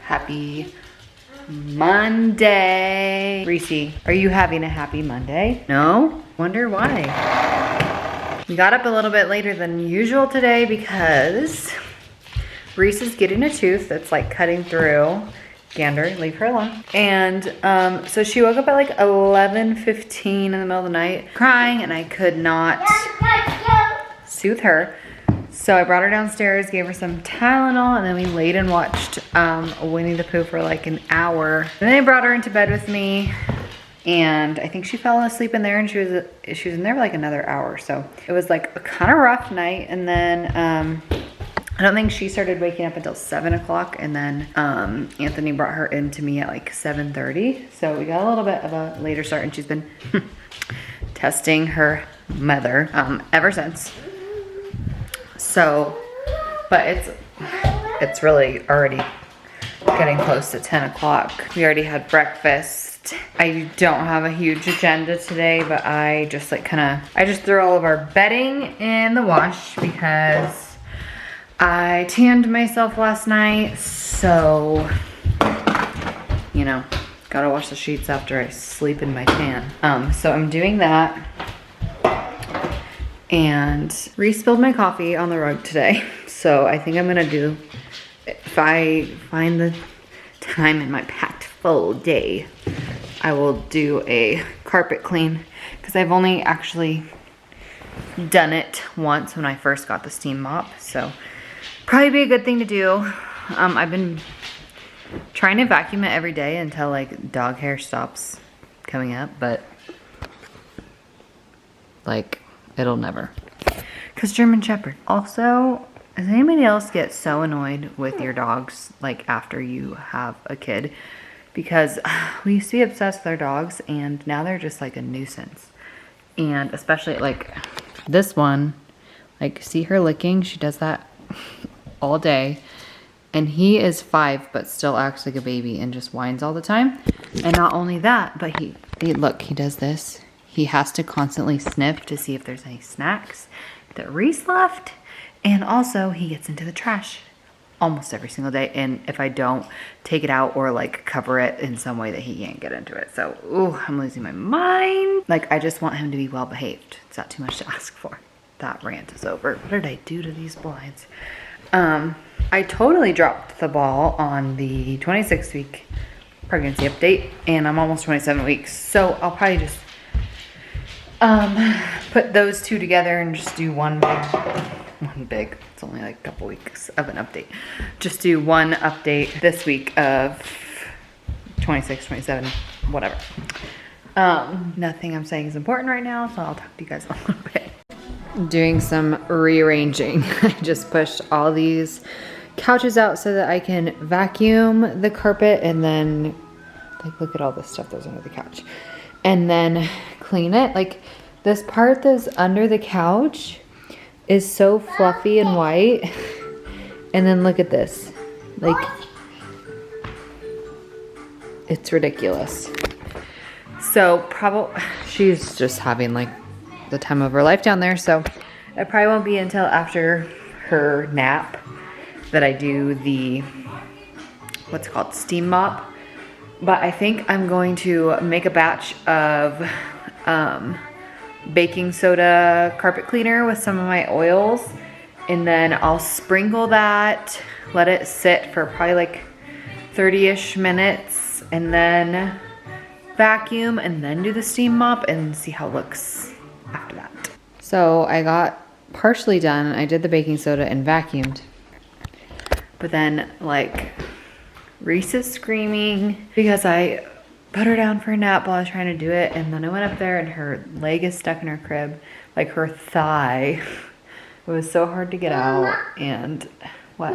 Happy Monday. Reese, are you having a happy Monday? No? Wonder why. We got up a little bit later than usual today because Reese is getting a tooth that's like cutting through. Gander, leave her alone. And so she woke up at like 11:15 in the middle of the night crying, and I could not soothe her. So I brought her downstairs, gave her some Tylenol, and then we laid and watched Winnie the Pooh for like an hour. And then I brought her into bed with me, and I think she fell asleep in there, and she was in there for like another hour. So it was like a kind of rough night. And then I don't think she started waking up until 7 o'clock, and then Anthony brought her into me at like 7:30. So we got a little bit of a later start, and she's been testing her mother ever since. So, but it's really already getting close to 10 o'clock. We already had breakfast. I don't have a huge agenda today, but I just like I just threw all of our bedding in the wash because I tanned myself last night, so, you know, gotta wash the sheets after I sleep in my tan. So I'm doing that. And Reese spilled my coffee on the rug today. So I think I'm gonna do, if I find the time in my packed full day, I will do a carpet clean, because I've only actually done it once when I first got the steam mop. So probably be a good thing to do. I've been trying to vacuum it every day until like dog hair stops coming up, but like it'll never. Cause German Shepherd. Also, does anybody else get so annoyed with your dogs like after you have a kid? Because we used to be obsessed with our dogs, and now they're just like a nuisance. And especially like this one, like see her licking, she does that all day, and he is 5 but still acts like a baby and just whines all the time. And not only that, but he look, he does this. He has to constantly sniff to see if there's any snacks that Reese left, and also he gets into the trash almost every single day, and if I don't take it out or like cover it in some way that he can't get into it. So ooh, I'm losing my mind. Like I just want him to be well behaved. It's not too much to ask for. That rant is over. What did I do to these blinds? I totally dropped the ball on the 26th week pregnancy update, and I'm almost 27 weeks. So I'll probably just put those two together and just do one big, it's only like a couple weeks of an update. Just do one update this week of 26, 27, whatever. Nothing I'm saying is important right now, so I'll talk to you guys a little bit. Doing some rearranging. I just pushed all these couches out so that I can vacuum the carpet, and then like look at all this stuff that's under the couch, and then clean it. Like this part that's under the couch is so fluffy and white, and then look at this, like it's ridiculous. So probably she's just having like the time of her life down there, so it probably won't be until after her nap that I do the what's it called, steam mop. But I think I'm going to make a batch of baking soda carpet cleaner with some of my oils, and then I'll sprinkle that, let it sit for probably like 30-ish minutes, and then vacuum, and then do the steam mop and see how it looks after that. So I got partially done. I did the baking soda and vacuumed, but then like Reese is screaming because I put her down for a nap while I was trying to do it, and then I went up there and her leg is stuck in her crib, like her thigh. It was so hard to get out. And what?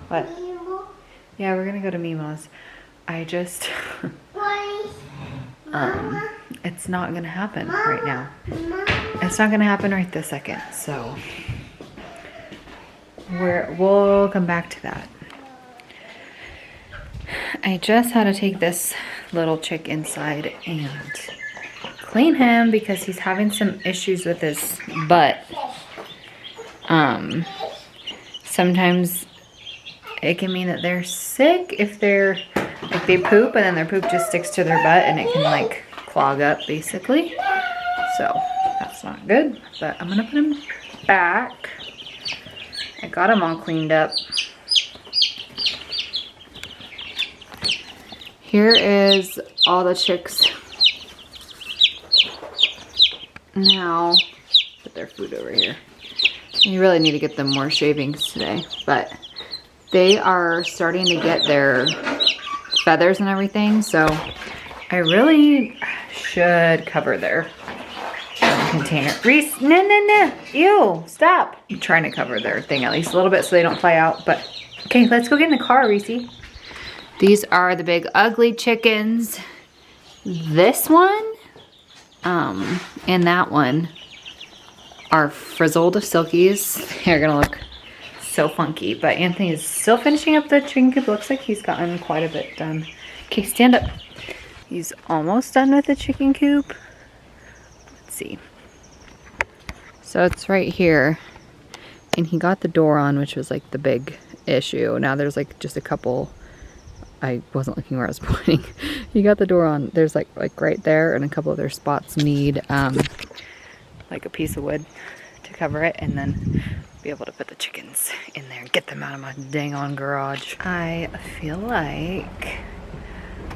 What? Yeah, we're gonna go to Mimo's. I just it's not gonna happen right now. It's not gonna happen right this second, so we'll come back to that. I just had to take this little chick inside and clean him because he's having some issues with his butt. Sometimes It can mean that they're sick if they're, like they poop and then their poop just sticks to their butt and it can like clog up basically. So that's not good, but I'm gonna put them back. I got them all cleaned up. Here is all the chicks. Now, put their food over here. You really need to get them more shavings today, but they are starting to get their feathers and everything, so I really should cover their container. Reese, no, ew, stop. I'm trying to cover their thing at least a little bit so they don't fly out, but okay, let's go get in the car, Reese. These are the big ugly chickens. This one, and that one are frizzled silkies. They're gonna look so funky, but Anthony is still finishing up the chicken coop. Looks like he's gotten quite a bit done. Okay, stand up. He's almost done with the chicken coop. Let's see. So it's right here, and he got the door on, which was like the big issue. Now there's like just a couple. I wasn't looking where I was pointing. He got the door on. There's like right there, and a couple other spots need like a piece of wood to cover it, and then be able to put the chickens in there and get them out of my dang on garage. I feel like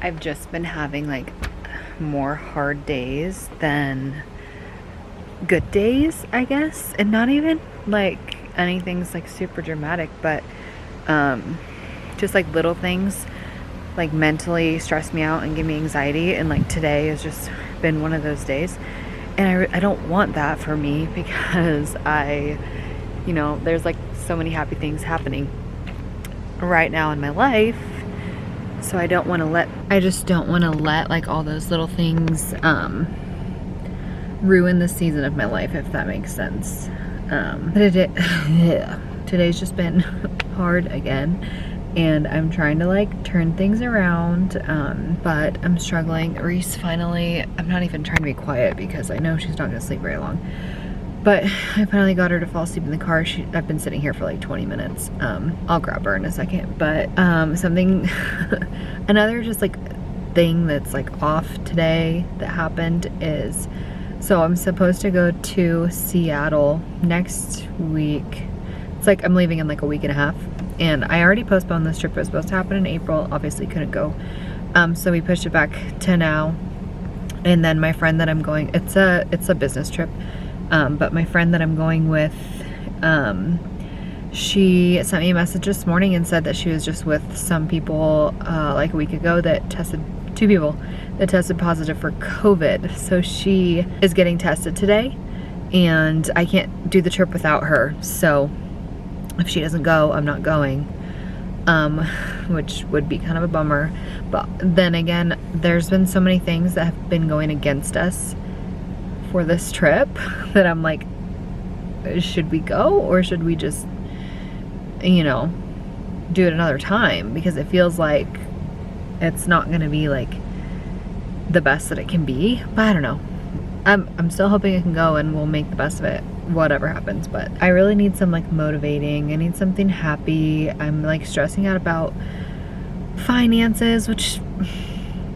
I've just been having like more hard days than good days, I guess, and not even like anything's like super dramatic, but just like little things like mentally stress me out and give me anxiety, and like today has just been one of those days, and I don't want that for me, because you know, there's like so many happy things happening right now in my life, so I just don't want to let like all those little things ruin the season of my life, if that makes sense. Today's just been hard again, and I'm trying to like turn things around, but I'm struggling. Reese finally, I'm not even trying to be quiet because I know she's not gonna sleep very long, but I finally got her to fall asleep in the car. I've been sitting here for like 20 minutes. I'll grab her in a second, but another just like thing that's like off today that happened is, so I'm supposed to go to Seattle next week. It's like I'm leaving in like a week and a half, and I already postponed this trip. It was supposed to happen in April, obviously couldn't go, so we pushed it back to now. And then my friend that I'm going, it's a business trip, but my friend that I'm going with, she sent me a message this morning and said that she was just with some people like a week ago that tested, 2 people that tested positive for COVID. So she is getting tested today, and I can't do the trip without her. So if she doesn't go, I'm not going, which would be kind of a bummer. But then again, there's been so many things that have been going against us for this trip that I'm like, should we go, or should we just, you know, do it another time? Because it feels like it's not gonna be like the best that it can be. But I don't know, I'm still hoping I can go and we'll make the best of it, whatever happens. But I really need some like motivating. I need something happy. I'm like stressing out about finances, which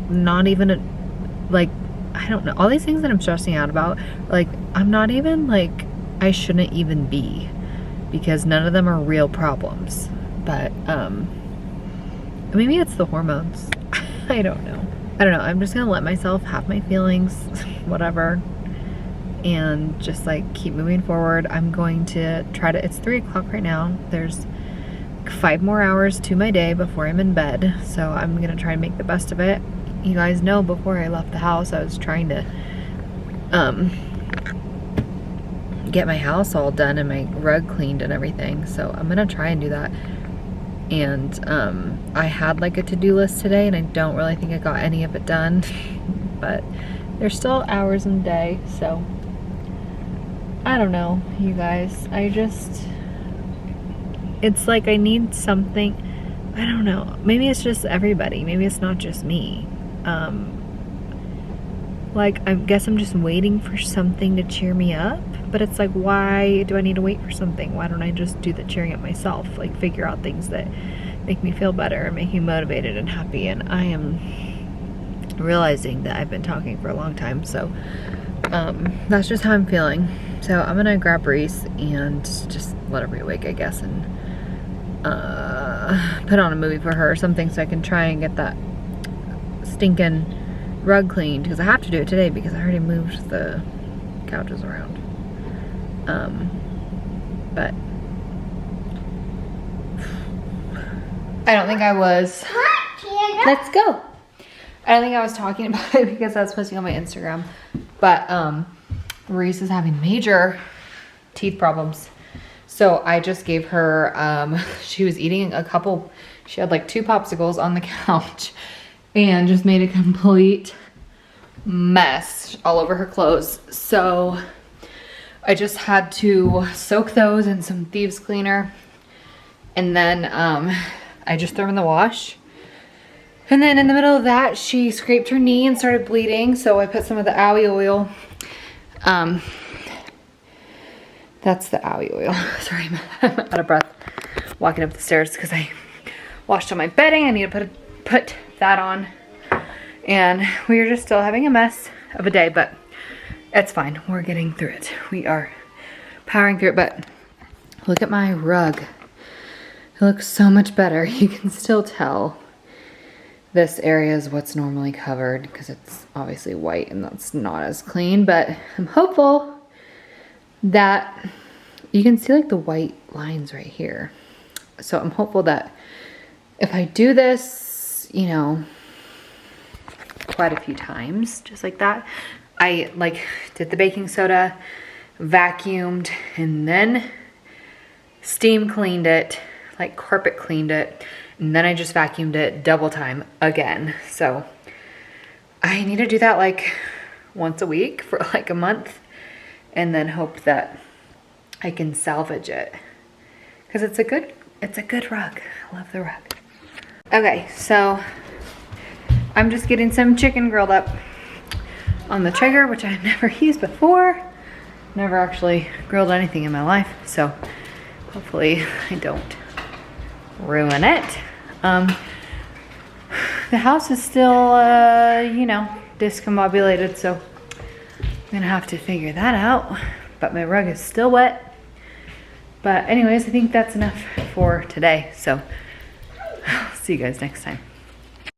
not even like, I don't know, all these things that I'm stressing out about, like I'm not even like, I shouldn't even be, because none of them are real problems. But maybe it's the hormones. I don't know. I'm just gonna let myself have my feelings, whatever, and just like keep moving forward. I'm going to try to, it's 3 o'clock right now. There's 5 more hours to my day before I'm in bed, so I'm gonna try and make the best of it. You guys know, before I left the house, I was trying to get my house all done and my rug cleaned and everything, so I'm gonna try and do that. And I had like a to-do list today, and I don't really think I got any of it done, but there's still hours in the day, so I don't know, you guys. It's like I need something. I don't know, maybe it's just everybody, maybe it's not just me. Like, I guess I'm just waiting for something to cheer me up, but it's like, why do I need to wait for something? Why don't I just do the cheering up myself? Like, figure out things that make me feel better and make me motivated and happy. And I am realizing that I've been talking for a long time, so that's just how I'm feeling. So I'm gonna grab Reese and just let her be awake, I guess, and put on a movie for her or something so I can try and get that stinking rug cleaned, because I have to do it today because I already moved the couches around. But I don't think I was, let's go. I don't think I was talking about it because I was posting on my Instagram, but Reese is having major teeth problems. So I just gave her, she was eating she had like 2 popsicles on the couch and just made a complete mess all over her clothes. So I just had to soak those in some thieves cleaner, and then I just threw them in the wash. And then in the middle of that, she scraped her knee and started bleeding, so I put some of the Owie oil. That's the Owie oil. Sorry, I'm out of breath walking up the stairs because I washed all my bedding. I need to put that on. And we are just still having a mess of a day, but it's fine. We're getting through it. We are powering through it, but look at my rug. It looks so much better. You can still tell this area is what's normally covered because it's obviously white and that's not as clean, but I'm hopeful that you can see like the white lines right here. So I'm hopeful that if I do this, you know, quite a few times, just like that, I like did the baking soda, vacuumed, and then steam cleaned it, like carpet cleaned it, and then I just vacuumed it double time again. So I need to do that like once a week for like a month, and then hope that I can salvage it, because it's a good rug. I love the rug. Okay, so I'm just getting some chicken grilled up on the Traeger, which I've never used before. Never actually grilled anything in my life, so hopefully I don't ruin it. The house is still, you know, discombobulated, so I'm gonna have to figure that out. But my rug is still wet. But anyways, I think that's enough for today. So I'll see you guys next time.